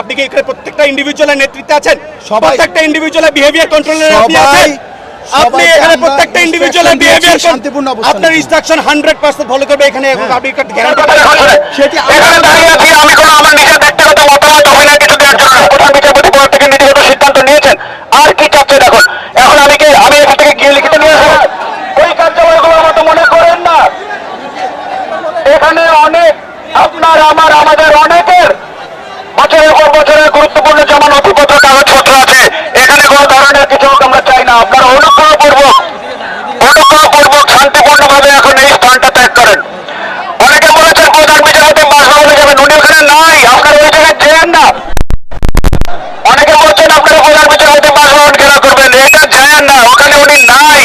আপনি কি এখানে প্রত্যেকটা ইন্ডিভিজুয়ালের নেতৃত্বে আছেন? প্রত্যেকটা ইন্ডিভিজুয়ালের বিহেভিয়ার কন্ট্রোলের আপনি আছেন? আপনি এখানে প্রত্যেকটা ইন্ডিভিজুয়ালের বিহেভিয়ার শান্তিপূর্ণ অবস্থান, আপনার ইনস্ট্রাকশন 100% ফলো করবে। এখানে আপনি গ্যারান্টি সেটি এখানে দাঁড়িয়ে আছি আমি কোনো আমার নিজের ব্যক্তিগত মতামত অভিনয় কিছু দেওয়ার জন্য প্রধান বিচারপতি পদ থেকে নীতিগত সিদ্ধান্ত নিয়েছেন। আর কি চাচ্ছেন এখন? এখন আমি এখান থেকে গিয়ে লিখিত নিয়ে আসবো ওই কার্যালয়গুলো মতো মনে করেন না। এখানে অনেক আপনার আমার আমাদের অনেকের বছরের পর বছরের গুরুত্বপূর্ণ যেমন নথিপত্র কাগজপত্র আছে, এখানে কোনো ধরনের কিছু আমরা চাই না। আপনারা অনুগ্রহপূর্বক শান্তিপূর্ণভাবে এখন এই স্থানটা ত্যাগ করেন। অনেকে বলেছেন প্রধান বিচারপতি বাসভবনে যাবেন, উনি ওখানে নাই, আপনারা ওই জায়গায় যেন না। অনেকে বলছেন আপনারা প্রধান বিচারপতি বাসভবন ঘেরাও করবেন, এটা যেন না, ওখানে উনি নাই।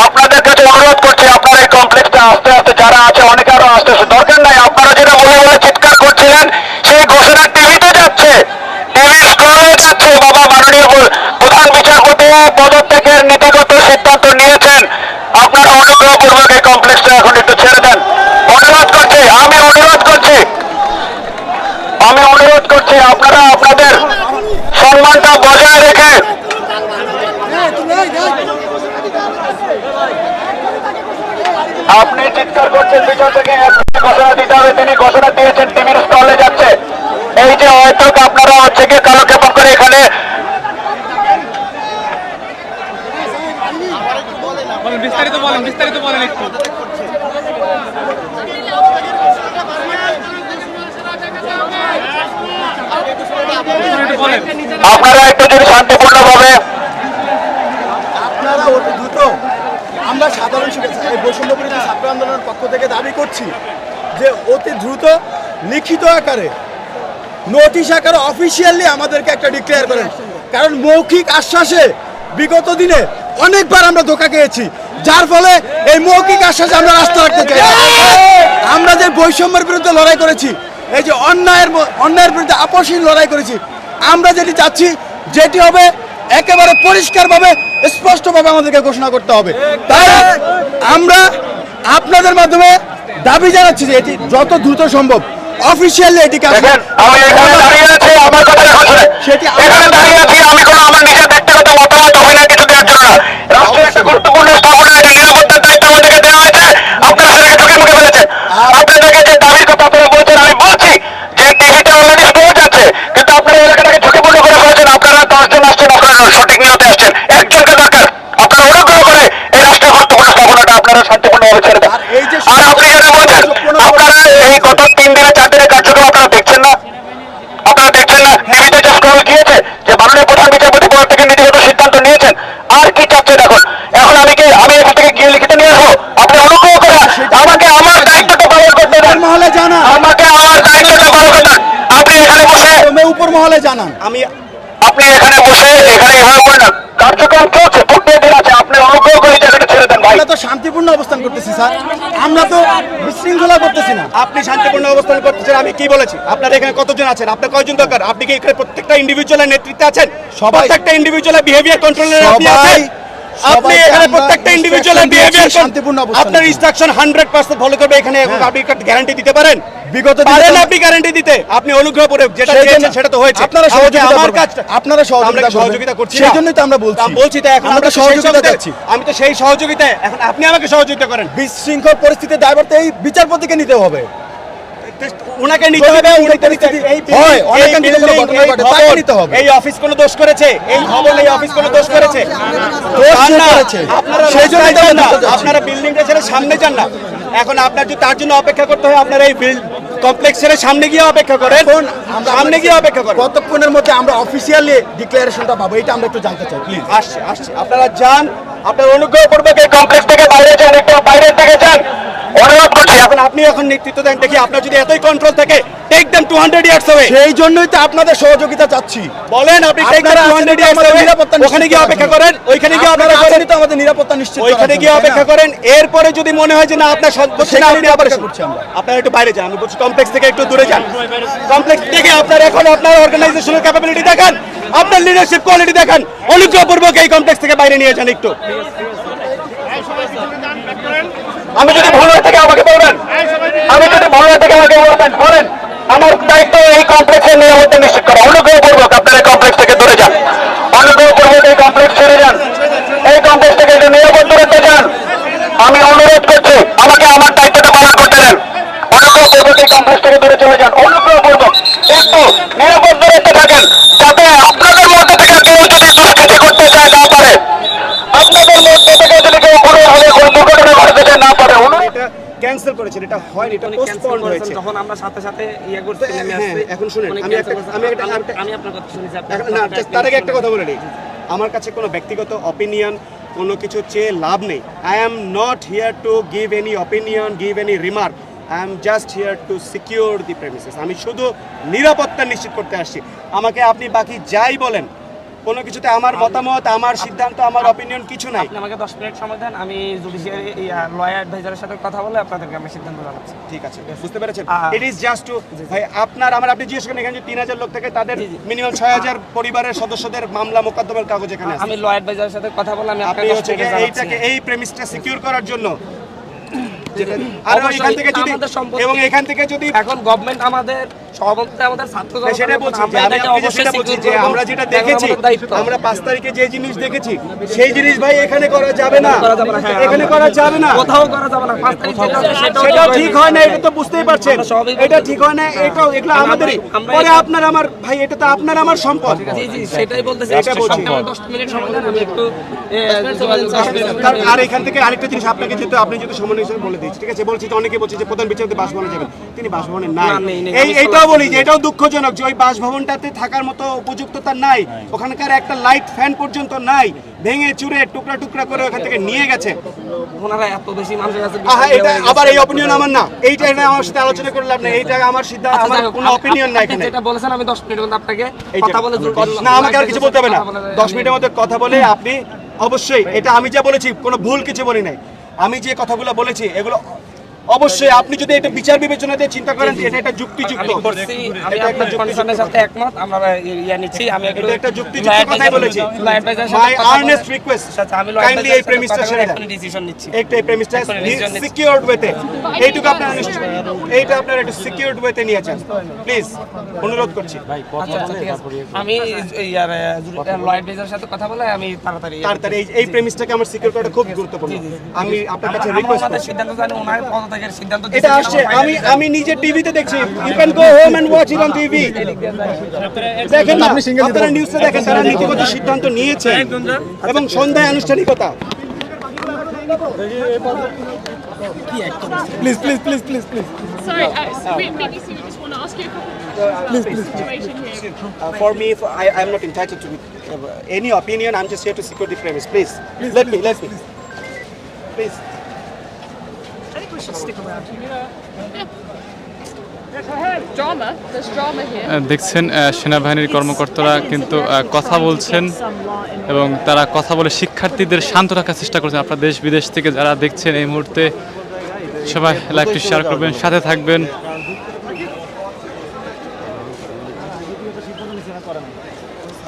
আপনাদের কাছে অনুরোধ করছি আপনারা এই কমপ্লেক্সটা আস্তে আস্তে যারা আছে অনেকে আরো আস্তে আস্তে দরকার নাই। আপনারা যেটা বলে বলে চিৎকার করছিলেন সেই ঘোষণা টিভিতে যাচ্ছে, টিভি স্ক্রলে যাচ্ছে। বাবা মাননীয় প্রধান বিচারপতি পদত্যাগের নীতিগত সিদ্ধান্ত নিয়েছেন। আপনারা অনুগ্রহপূর্বক এই কমপ্লেক্সটা এখন একটু ছেড়ে দেন। অনুরোধ করছি, আমি অনুরোধ করছি আপনারা আপনাদের সম্মানটা বজায় রেখে আপনি চিৎকার করছেন পিছন থেকে ঘোষণা দিতে হবে। তিনি ঘোষণা দিয়েছেন, টিভির স্টলে যাচ্ছে। এই যে হয়তো আপনারা হচ্ছে গিয়ে কালক্ষেপণ করে এখানে বিস্তারিত বলেন একটু। আপনারা একটু যদি শান্তিপূর্ণভাবে আপনারা অতি দ্রুত আমরা সাধারণ এই বৈষম্য বিরোধী ছাত্র আন্দোলনের পক্ষ থেকে দাবি করছি যে অতি দ্রুত লিখিত আকারে নোটিশ আকারে অফিসিয়ালি আমাদেরকে একটা ডিক্লেয়ার করেন। কারণ মৌখিক আশ্বাসে বিগত দিনে অনেকবার আমরা ধোঁকা খেয়েছি, যার ফলে এই মৌখিক আশ্বাসে আমরা রাস্তা রাখতে চাই। আমরা যে বৈষম্যের বিরুদ্ধে লড়াই করেছি, এই যে অন্যায়ের বিরুদ্ধে আপসহীন লড়াই করেছি, আমরা যেটি চাচ্ছি যেটি হবে একেবারে পরিষ্কারভাবে স্পষ্টভাবে আমাদেরকে ঘোষণা করতে হবে। তাই আমরা আপনাদের মাধ্যমে দাবি জানাচ্ছি যে এটি যত দ্রুত সম্ভব অফিসিয়ালি এটি কাজ আমি এখানে দাঁড়িয়ে আছি, আমার কথা সেটি এখানে দাঁড়িয়ে আছি আমি কোনো আমার নিজের ব্যক্তিগত মতামত অভিনয় কিছু দেওয়ার জন্য না। রাষ্ট্রের একটা গুরুত্বপূর্ণ স্থাপনা, এটা নিরাপত্তার দায়িত্ব আমাদেরকে দেওয়া হয়েছে। আপনারা সেটাকে চোখে মুখে ফেলেছেন। আপনাদেরকে যে দাবির কথা আপনারা বলছেন, আমি বলছি যে টিভিতে অলরেডি স্পোর্ট আছে, কিন্তু আপনারা এলাকাটাকে ঝুঁকিপূর্ণ করে ফেলেছেন। আপনারা 10 জন আসছেন, আপনারা সঠিক নিয়তে আসছেন, একজনকে দরকার। আপনারা অনুগ্রহ করে এই রাষ্ট্রের গুরুত্বপূর্ণ স্থাপনাটা আপনারা শান্তিপূর্ণভাবে ছেড়ে দেন। আর আপনি যেটা বলছেন, আপনারা এই গত 3 দিনে 4 দিনের কার্যক্রম আপনারা দেখছেন না, টিভিতে যে স্ক্রল গিয়েছে যে মাননীয় প্রধান বিচারপতি পদ থেকে নীতিগত সিদ্ধান্ত নিয়েছেন। আর কি চাচ্ছেন এখন? এখন আমি এখান থেকে গিয়ে লিখিত নিয়ে আসবো। আপনি অনুগ্রহ করে আমাকে আমার দায়িত্বটা পালন করতে দেন। মহলে জানান, আমাকে আমার দায়িত্বটা পালন করতে দেন। আপনি এখানে বসে উপর মহলে জানান। আপনি এখানে বসে এখানে এভাবে বলেন না, কার্যক্রম চলছে, প্রত্যেক দিন আছে। আপনি অনুগ্রহ করে জায়গাটা ছেড়ে দেন ভাই। আমরা তো শান্তিপূর্ণ অবস্থান করতেছি স্যার, আমরা তো বিশৃঙ্খলা করতেছি না। আপনি শান্তিপূর্ণ অবস্থান করতেছেন, আমি কি বলেছি? আপনারা এখানে কতজন আছেন? আপনার কয়জন দরকার? আপনি কি এখানে প্রত্যেকটা ইন্ডিভিজুয়ালের নেতৃত্বে আছেন? প্রত্যেকটা ইন্ডিভিজুয়ালের বিহেভিয়ার কন্ট্রোলের আপনি আছেন? আপনি এখানে প্রত্যেকটা ইন্ডিভিজুয়ালের বিহেভিয়ার শান্তিপূর্ণ অবস্থান, আপনার ইনস্ট্রাকশন 100% ফলো করবে। এখানে আপনি গ্যারান্টি দিতে পারেন? বিগত পারেন আপনি গ্যারান্টি দিতে? আপনি অনুগ্রহপূর্বক যেটা চেয়েছেন সেটা তো হয়েছে। আপনারা সহযোগিতা আমার কাজটা আপনারা সহযোগিতা করছি, সেজন্যই তো আমরা বলছি তো এখন আমরা সহযোগিতা চাচ্ছি। আমি তো সেই সহযোগিতায়, এখন আপনি আমাকে সহযোগিতা করেন। বিশৃঙ্খল পরিস্থিতির দায়ভার তো এই বিচারপতিকে নিতে হবে। উনাকে নিতে হবে, এই অফিস কোনো দোষ করেছে? এই ভবন, এই অফিস কোনো দোষ করেছে? আপনারা বিল্ডিংটা ছেড়ে সামনে যান না। এখন আপনার যদি তার জন্য অপেক্ষা করতে হয়, আপনারা এই কমপ্লেক্স ছেড়ে সামনে গিয়ে অপেক্ষা করেন। সামনে গিয়ে অপেক্ষা করেন। কতক্ষণের মধ্যে আমরা অফিসিয়ালি ডিক্লারেশনটা পাবো, এটা আমরা একটু জানতে চাই প্লিজ। আসছে আপনারা যান, আপনার অনুগ্রহপূর্বক এই কমপ্লেক্স থেকে বাইরে যান, একটু বাইরের দিকে যান, অনুরোধ করছি। আপনি এখন নেতৃত্ব দেন, দেখি আপনার যদি এতই কন্ট্রোল থাকে, টেক দেম 200 ইয়ার্স অ্যাওয়ে। সেই জন্যই তো আপনাদের সহযোগিতা চাচ্ছি। বলেন আপনি টেক দেম 200 ইয়ার্স অ্যাওয়ে, ওখানে গিয়ে অপেক্ষা করেন, ওইখানে গিয়ে অপেক্ষা করেন, তো আমাদের নিরাপত্তা নিশ্চিত করার ওইখানে জন্য, গিয়ে তাই না? অপেক্ষা করেন। এরপরে যদি মনে হয় যে না আপনার সর্বোচ্চ না, আপনি আবার করছি আমরা। আপনারা একটু বাইরে যান। আমি বলছি কমপ্লেক্স থেকে একটু দূরে যান। কমপ্লেক্স থেকে আপনার এখন আপনার অর্গানাইজেশনাল ক্যাপাবিলিটি দেখান, আপনার লিডারশিপ কোয়ালিটি দেখান। অনুগ্রহপূর্বক এই কমপ্লেক্স থেকে বাইরে নিয়ে যান একটু। আমি যদি ভুল হয়ে থাকে আমাকে বলবেন, আমি যদি ভুল হয়ে থাকে আমাকে বলবেন, বলেন। আমার দায়িত্ব এই কমপ্লেক্সের নিরাপত্তা নিশ্চিত করা। অনুগ্রহ পূর্বক আপনারা কমপ্লেক্স থেকে দূরে যান, অনুগ্রহ পূর্বক এই কমপ্লেক্স ছেড়ে যান, এই কমপ্লেক্স থেকে একটু নিরাপদ দূরত্বে যান। আমি অনুরোধ করছি আমাকে আমার দায়িত্বটা পালন করতে দেন। অনুগ্রহ পূর্বক এই কমপ্লেক্স থেকে দূরে চলে যান, অনুগ্রহ পূর্বক একটু নিরাপদ দূরত্বে থাকেন, যাতে আপনাদের মধ্যে থেকে কেউ যদি দুষ্কৃতি করতে চায় না পারে, আপনাদের মধ্যে থেকে যদি কেউ কোনো ভাবে কোনো দুর্ঘটনা ঘটাতে চায় না পারে। এটা ক্যান্সেল করেছেন, এটা হয়নি, এটা পোস্টপন্ড হয়েছে। যখন আমরা সাথে সাথে ইয়ে করতে নেমে হ্যাঁ, আসছি, এখন শুনেন, উনি আমি cancel একটা- করেছেন। আমি আপনার কথা শুনেছি, না, তার আগে একটা কথা বলে নিই। আমার কাছে কোনো ব্যক্তিগত অপিনিয়ন কোনো কিছু চেয়ে লাভ নেই। I am not here to give any opinion, give any remark. I am just here to secure the premises. আমি শুধু নিরাপত্তা নিশ্চিত করতে আসছি। আমাকে আপনি বাকি যাই বলেন, কোনো কিছুতে আমার মতামত, আমার সিদ্ধান্ত, আমার অপিনিয়ন কিছু নাই। আপনি আমাকে 10 মিনিট সময় দেন, আমি জুডিশিয়ারি লয়ার অ্যাডভাইজারের সাথে কথা বলে আপনাদেরকে আমি সিদ্ধান্ত জানাচ্ছি। ঠিক আছে, বুঝতে পেরেছেন? আ- ইট ইজ জাস্ট টু ভাই আপনার আমার আপনি জিজ্ঞেস করেন, এখানে যে 3000 লোক থাকে তাদের মিনিমাম 6000 পরিবারের সদস্যদের মামলা মোকদ্দমার কাগজ এখানে আছে। আমি লয়ার অ্যাডভাইজারের সাথে কথা বলে আমি আপনি আপনাকে 10 হচ্ছে মিনিটে গিয়ে জানাচ্ছি। এইটাকে এই প্রেমিসটা সিকিউর করার জন্য আর অবশ্যই এখান থেকে যদি আমাদের সম্পত্তি- এবং এখান থেকে যদি এখন গভর্নমেন্ট আমাদের সভাপতি আমাদের ছাত্র না, সেটা বলছি যে আমি আপনাকে সেটা বলছি যে আমরা যেটা দেখেছি, আমরা 5 তারিখে যে জিনিস দেখেছি সেই জিনিস ভাই এখানে করা যাবে না, এখানে করা যাবে না। কোথাও করা যাবে না। 5 তারিখ যেটা হচ্ছে সেটাও ঠিক হয় না, এটা তো বুঝতেই পারছেন। আমরা সবই এটা ঠিক হয় না, এটাও এগুলো আমাদেরই। আমরা পরে আপনার আমার ভাই, এটা তো আপনার আমার সম্পদ। জি জি সেটাই বলতেছি। এটা বলছি। 10 মিনিট সময় দেন, আমি একটু আর এখান থেকে আরেকটা জিনিস আপনাকে যেহেতু আপনি যেহেতু সমন্বয় হিসেবে বলে দিচ্ছি, ঠিক আছে? বলছি তো অনেকে বলছে যে প্রধান বিচারপতি বাসভবনে যাবেন, তিনি বাসভবনে নাই। না, নেই, নেই। এই এটাও বলি যে এটাও দুঃখজনক যে ওই বাসভবনটাতে থাকার মতো উপযুক্ততা নাই, ওখানকার একটা লাইট ফ্যান পর্যন্ত নাই, ভেঙে চুরে টুকরা টুকরা করে ওখান থেকে নিয়ে গেছে। ওনারা এত বেশি মানুষের কাছে আহা, এটা আবার এই অপিনিয়ন আমার না, এইটা এটা আমার সাথে আলোচনা করে লাভ নেই, এইটা আমার সিদ্ধান্ত, আচ্ছা, আমার যাই হোক, কোনো অপিনিয়ন নাই এখানে। যেটা বলেছেন আমি 10 মিনিটের মধ্যে আপনাকে এইটা- কথা বলে না, আমাকে আর কিছু বলতে হবে না। 10 মিনিটের মধ্যে কথা বলে আপনি অবশ্যই, এটা আমি যা বলেছি কোনো ভুল কিছু বলি নাই, আমি যে কথাগুলো বলেছি এগুলো অবশ্যই আপনি যদি এটা বিচার বিবেচনা দিয়ে চিন্তা করেন যে এটা একটা যুক্তিযুক্ত, আমি করছি, আমি এটা একটা আপনার যুক্তিযুক্ত কনসার্নের সাথে একমত। আমরা ইয়া নিচ্ছি, আমি একটু এটা একটা যুক্তিযুক্ত কথাই বলেছি। মাই আর্নেস্ট রিকোয়েস্ট, আমি কাইন্ডলি এই প্রেমিসটা ছেড়ে দেন, ডিসিশন নিচ্ছি। একটা এই প্রেমিসটা এখনই decision নিচ্ছি। সিকিউরড ওয়েতে, এইটুকু আপনারা নিশ্চয় এইটা আপনারা একটু সিকিউরড ওয়েতে নিয়ে যান প্লিজ, অনুরোধ করছি। আচ্ছা আচ্ছা ঠিক আছে। আমি ইয়ার লয়ার অ্যাডভাইজারের সাথে কথা বলে আমি তাড়াতাড়ি তাড়াতাড়ি এই প্রেমিসটাকে আমার সিকিউর করাটা খুব গুরুত্বপূর্ণ। আমি আপনার কাছে রিকোয়েস্ট আমাদের করছি, সিদ্ধান্ত জানি ওনার পদত্যাগের সিদ্ধান্ত এটা আসছে, আমি নিজে টিভিতে দেখছি, you can go home and watch it on TV. দেখেন না, আপনারা নিউজে দেখেন, তারা নীতিগত সিদ্ধান্ত নিয়েছে এবং সন্ধ্যায় আনুষ্ঠানিকতা। Please please please please please Sorry, BBC, we just want to ask you a couple of situation here. For me, I am not entitled to any opinion. I'm just here to secure the premise. Please, let me. Please. Drama, there's drama here. দেখছেন সেনাবাহিনীর কর্মকর্তারা কিন্তু কথা বলছেন এবং তারা কথা বলে শিক্ষার্থীদের শান্ত রাখার চেষ্টা করছেন। আপনারা দেশ বিদেশ থেকে যারা দেখছেন এই মুহূর্তে সবাই লাইভটি শেয়ার করবেন, সাথে থাকবেন,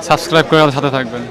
সাবস্ক্রাইব করে সাথে থাকবেন।